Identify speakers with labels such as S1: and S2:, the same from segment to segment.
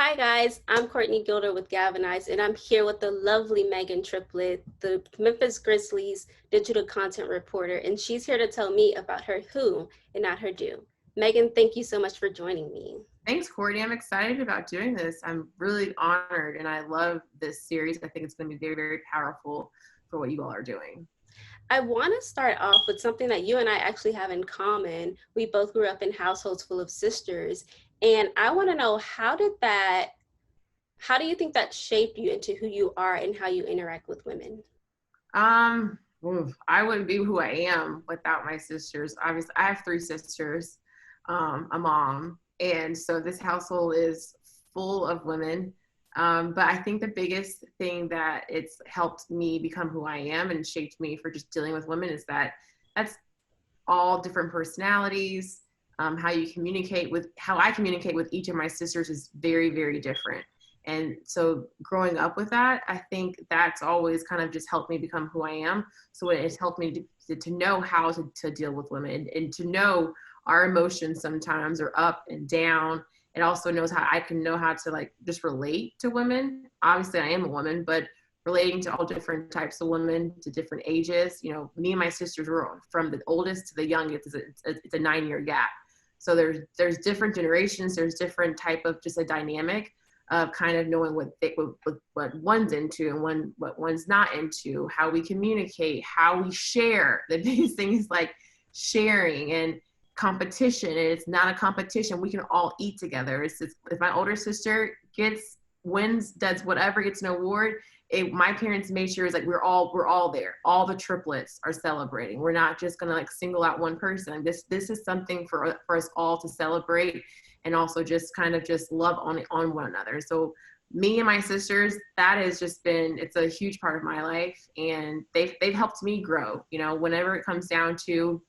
S1: Hi guys, I'm Courtney Gilder with GALvanize, and I'm here with the lovely Meghan Triplett, the Memphis Grizzlies digital content reporter, and she's here to tell me about her who and not her do. Meghan, thank you so much for joining me.
S2: Thanks, Courtney. I'm excited about doing this. I'm really honored, and I love this series. I think it's going to be very, very powerful for what you all are doing.
S1: I want to start off with something that you and I actually have in common. We both grew up in households full of sisters, and I want to know how do you think that shaped you into who you are and how you interact with women?
S2: I wouldn't be who I am without my sisters. Obviously, I have three sisters, a mom, and so this household is full of women. But I think the biggest thing that it's helped me become who I am and shaped me for just dealing with women is that that's all different personalities. How I communicate with each of my sisters is very, very different. And so growing up with that, I think that's always kind of just helped me become who I am. So it's helped me to know how to deal with women and to know our emotions sometimes are up and down. It also knows how I can know how to like just relate to women. Obviously I am a woman, but relating to all different types of women to different ages. You know, me and my sisters were from the oldest to the youngest. It's a 9-year gap. So there's different generations. There's different type of just a dynamic of kind of knowing what one's into and what one's not into, how we communicate, how we share. These things like sharing and competition. And it's not a competition. We can all eat together. It's just, if my older sister wins, does whatever, gets an award, my parents made sure it's like we're all there. All the triplets are celebrating. We're not just gonna like single out one person. This is something for us all to celebrate and also just kind of just love on one another. So me and my sisters, that has just been, it's a huge part of my life, and they've helped me grow. You know, whenever it comes down to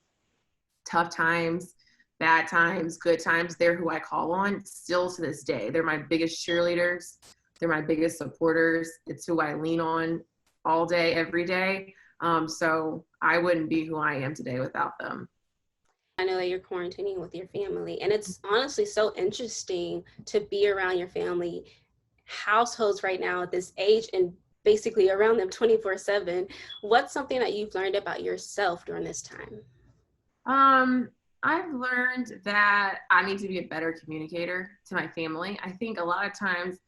S2: tough times, bad times, good times, they're who I call on still to this day. They're my biggest cheerleaders. They're my biggest supporters. It's who I lean on all day, every day. So I wouldn't be who I am today without them.
S1: I know that you're quarantining with your family, and it's honestly so interesting to be around your family households right now at this age and basically around them 24/7. What's something that you've learned about yourself during this time?
S2: I've learned that I need to be a better communicator to my family. I think a lot of times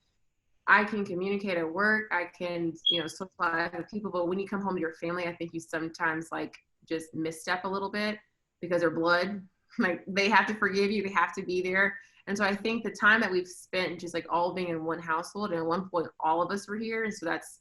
S2: I can communicate at work, I can, socialize with people, but when you come home to your family, I think you sometimes like just misstep a little bit because they're blood. Like they have to forgive you, they have to be there. And so I think the time that we've spent just like all being in one household, and at one point all of us were here. And so that's,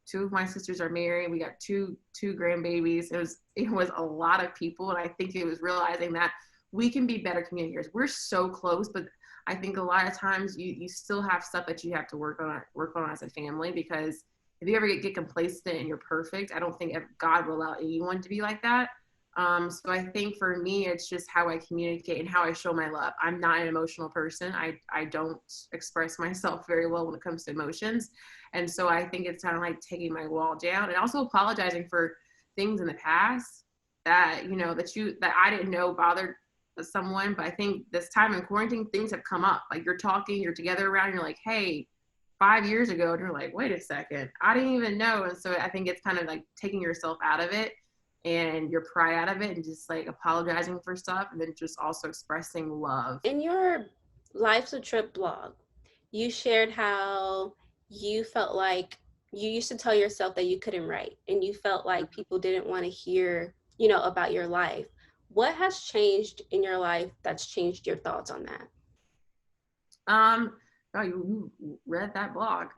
S2: two of my sisters are married. We got two grandbabies. It was a lot of people. And I think it was realizing that we can be better communicators. We're so close, but I think a lot of times you still have stuff that you have to work on as a family, because if you ever get complacent and you're perfect, I don't think God will allow anyone to be like that. So I think for me, it's just how I communicate and how I show my love. I'm not an emotional person. I don't express myself very well when it comes to emotions. And so I think it's kind of like taking my wall down and also apologizing for things in the past that, that I didn't know bothered someone. But I think this time in quarantine, things have come up. Like you're talking, you're together around, and you're like, hey, 5 years ago, and you're like, wait a second, I didn't even know. And so I think it's kind of like taking yourself out of it and your pride out of it and just like apologizing for stuff, and then just also expressing love.
S1: In your Life's a Trip blog, you shared how you felt like you used to tell yourself that you couldn't write and you felt like people didn't want to hear, about your life. What has changed in your life that's changed your thoughts on that?
S2: Oh, you read that blog.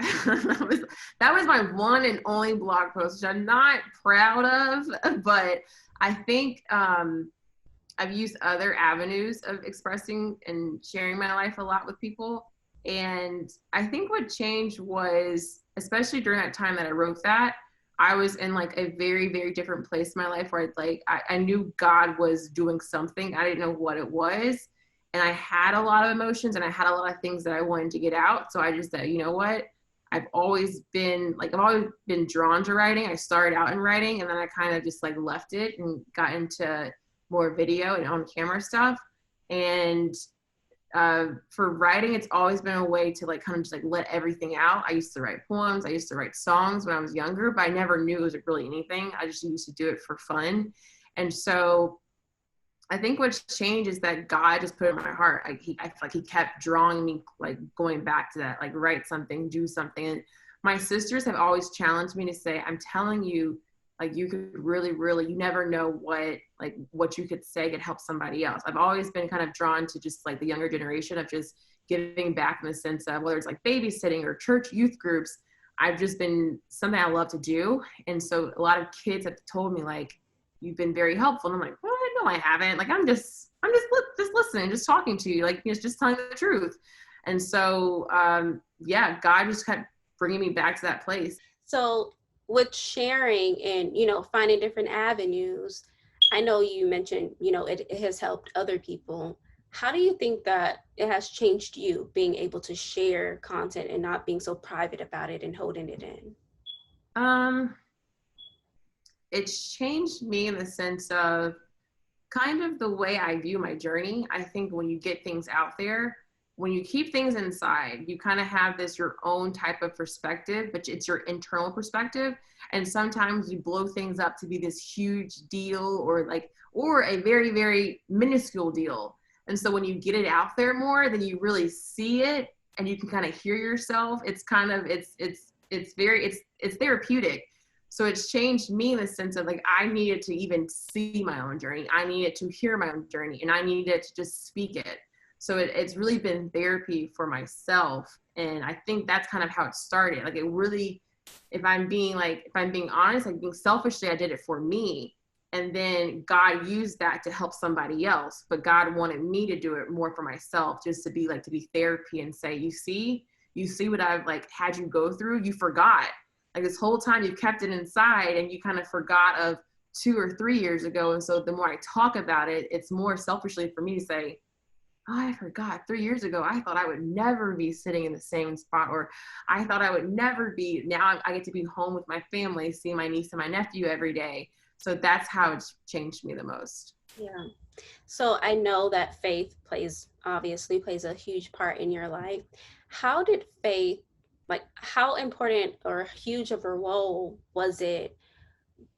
S2: that was my one and only blog post, which I'm not proud of, but I think I've used other avenues of expressing and sharing my life a lot with people. And I think what changed was, especially during that time that I wrote that, I was in like a very, very different place in my life where I knew God was doing something. I didn't know what it was. And I had a lot of emotions and I had a lot of things that I wanted to get out. So I just said, you know what? I've always been drawn to writing. I started out in writing, and then I kind of just like left it and got into more video and on camera stuff. And for writing, it's always been a way to like kind of just like let everything out. I used to write poems. I used to write songs when I was younger, but I never knew it was really anything. I just used to do it for fun. And so I think what's changed is that God just put it in my heart. I feel like he kept drawing me, like going back to that, like write something, do something. And my sisters have always challenged me to say, I'm telling you, like you could really, really, you never know what you could say could help somebody else. I've always been kind of drawn to just like the younger generation of just giving back in the sense of whether it's like babysitting or church youth groups. I've just been something I love to do. And so a lot of kids have told me like, you've been very helpful. And I'm like, well, no, I haven't. Like, just listening, just talking to you, like, just telling the truth. And so, yeah, God just kept bringing me back to that place.
S1: So with sharing and, finding different avenues, I know you mentioned, it has helped other people. How do you think that it has changed you being able to share content and not being so private about it and holding it in?
S2: Um, it's changed me in the sense of kind of the way I view my journey. I think when you get things out there, when you keep things inside, you kind of have this your own type of perspective, but it's your internal perspective. And sometimes you blow things up to be this huge deal or a very, very minuscule deal. And so when you get it out there more, then you really see it and you can kind of hear yourself. It's kind of, it's therapeutic. So it's changed me in the sense of like, I needed to even see my own journey. I needed to hear my own journey and I needed to just speak it. So it's really been therapy for myself. And I think that's kind of how it started. Like it really, if I'm being honest, like being selfishly, I did it for me. And then God used that to help somebody else. But God wanted me to do it more for myself, just to be therapy and say, you see what I've like had you go through. You forgot. Like this whole time you kept it inside and you kind of forgot of 2 or 3 years ago. And so the more I talk about it, it's more selfishly for me to say, oh, I forgot 3 years ago, I thought I would never be sitting in the same spot, or I thought I would never be, now I get to be home with my family, see my niece and my nephew every day. So that's how it's changed me the most.
S1: Yeah. So I know that faith obviously plays a huge part in your life. How did faith, like how important or huge of a role was it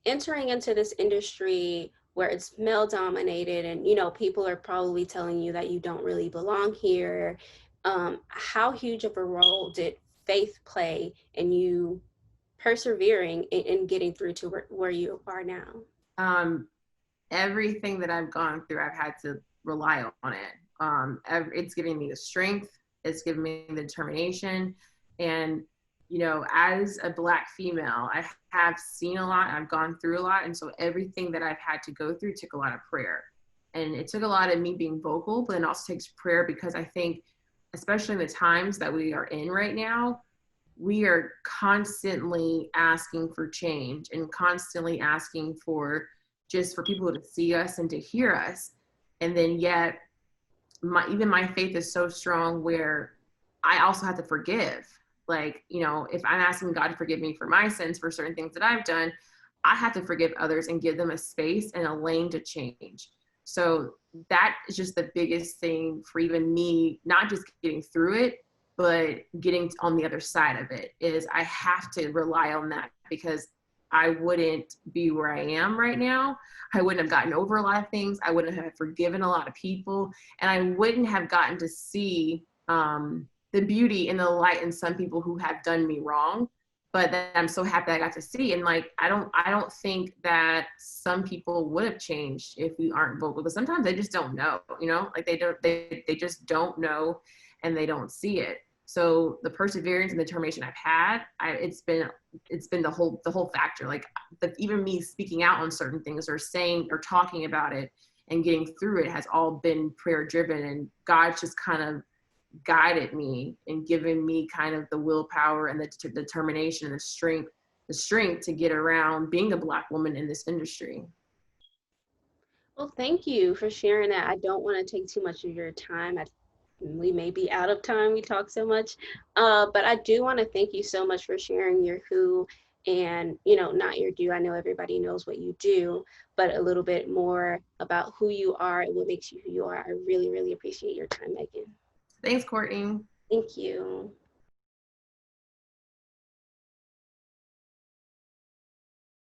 S1: entering into this industry where it's male dominated and people are probably telling you that you don't really belong here? How huge of a role did faith play in you persevering and getting through to where you are now?
S2: Um, Everything that I've gone through, I've had to rely on it. It's giving me the strength, it's giving me the determination. And, as a Black female, I have seen a lot, I've gone through a lot. And so everything that I've had to go through took a lot of prayer. And it took a lot of me being vocal, but it also takes prayer because I think, especially in the times that we are in right now, we are constantly asking for change and constantly asking for just for people to see us and to hear us. And then yet even my faith is so strong where I also have to forgive. Like, if I'm asking God to forgive me for my sins, for certain things that I've done, I have to forgive others and give them a space and a lane to change. So that is just the biggest thing for even me, not just getting through it, but getting on the other side of it is I have to rely on that because I wouldn't be where I am right now. I wouldn't have gotten over a lot of things. I wouldn't have forgiven a lot of people. And I wouldn't have gotten to see the beauty and the light in some people who have done me wrong. But that I'm so happy I got to see. And like, I don't think that some people would have changed if we aren't vocal, but sometimes they just don't know, like they just don't know and they don't see it. So the perseverance and determination I've had, it's been the whole factor. Like even me speaking out on certain things or saying or talking about it and getting through it has all been prayer driven, and God's just kind of guided me and given me kind of the willpower and the determination and the strength to get around being a Black woman in this industry.
S1: Well, thank you for sharing that. I don't want to take too much of your time. We may be out of time. We talk so much, but I do want to thank you so much for sharing your who and, not your do. I know everybody knows what you do, but a little bit more about who you are and what makes you who you are. I really, really appreciate your time, Meghan.
S2: Thanks, Courtney.
S1: Thank you.